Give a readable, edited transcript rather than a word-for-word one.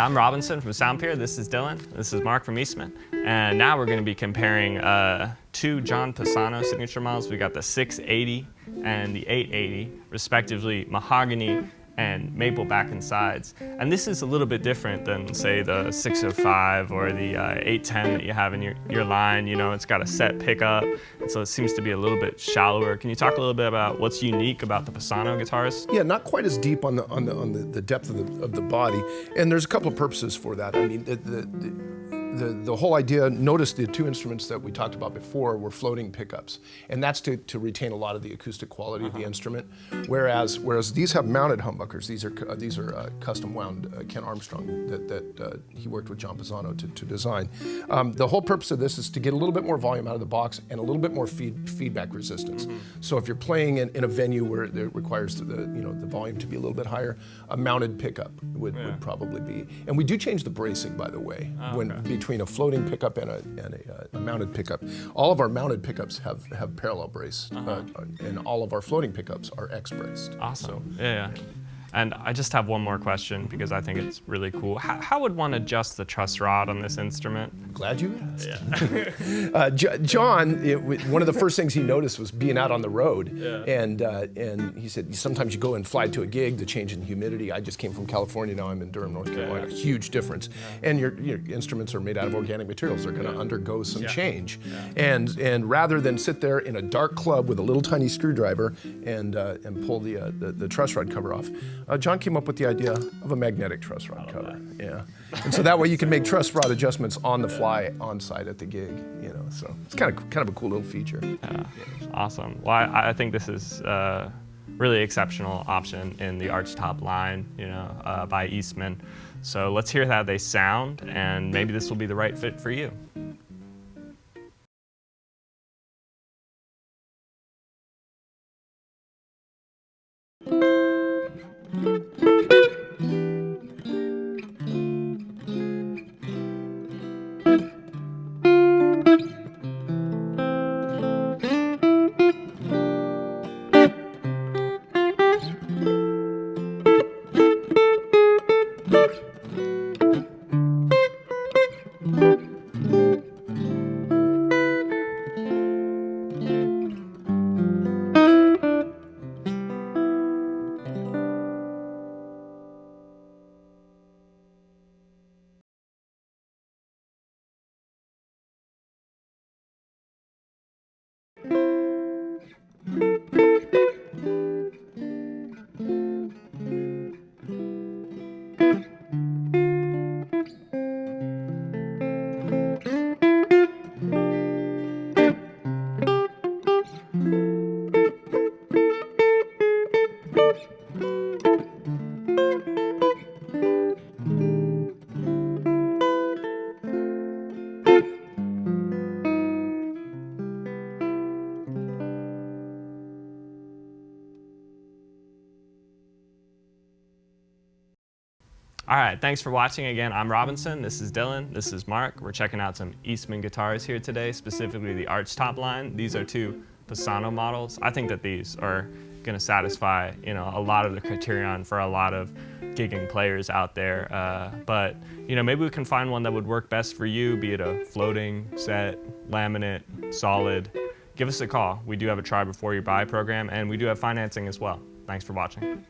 I'm Robinson from Soundpeer. This is Dylan. This is Mark from Eastman. And now we're going to be comparing two John Pisano signature models. We got the 680 and the 880, respectively mahogany and maple back and sides. And this is a little bit different than, say, the 605 or the 810 that you have in your line. You know, it's got a set pickup, and so it seems to be a little bit shallower. Can you talk a little bit about what's unique about the Pisano guitars? Yeah, not quite as deep on the depth of the body, and there's a couple of purposes for that. I mean, the whole idea, notice the two instruments that we talked about before were floating pickups, and that's to retain a lot of the acoustic quality of the instrument, whereas these have mounted humbuckers. These are custom wound Ken Armstrong that he worked with John Pisano to design. The whole purpose of this is to get a little bit more volume out of the box and a little bit more feedback resistance. So if you're playing in a venue where it requires the volume to be a little bit higher, a mounted pickup would probably be. And we do change the bracing, by the way, between a floating pickup and a mounted pickup. All of our mounted pickups have parallel brace, and all of our floating pickups are X-braced. Awesome. So, yeah. And I just have one more question because I think it's really cool. How would one adjust the truss rod on this instrument? Glad you asked. Yeah. John, one of the first things he noticed was being out on the road, and he said sometimes you go and fly to a gig, the change in humidity. I just came from California, now I'm in Durham, North Carolina. Huge difference. And your instruments are made out of organic materials. They're going to undergo some change. And rather than sit there in a dark club with a little tiny screwdriver and pull the truss rod cover off, John came up with the idea of a magnetic truss rod cover. Yeah, and so that way you can make truss rod adjustments on the fly, on site at the gig. You know, so it's kind of a cool little feature. Yeah. Awesome. Well, I think this is really exceptional option in the Archtop line, by Eastman. So let's hear how they sound, and maybe this will be the right fit for you. All right, thanks for watching again. I'm Robinson, this is Dylan, this is Mark. We're checking out some Eastman guitars here today, specifically the Archtop line. These are two Pisano models. I think that these are gonna satisfy a lot of the criterion for a lot of gigging players out there. But maybe we can find one that would work best for you, be it a floating, set, laminate, solid. Give us a call. We do have a try before you buy program, and we do have financing as well. Thanks for watching.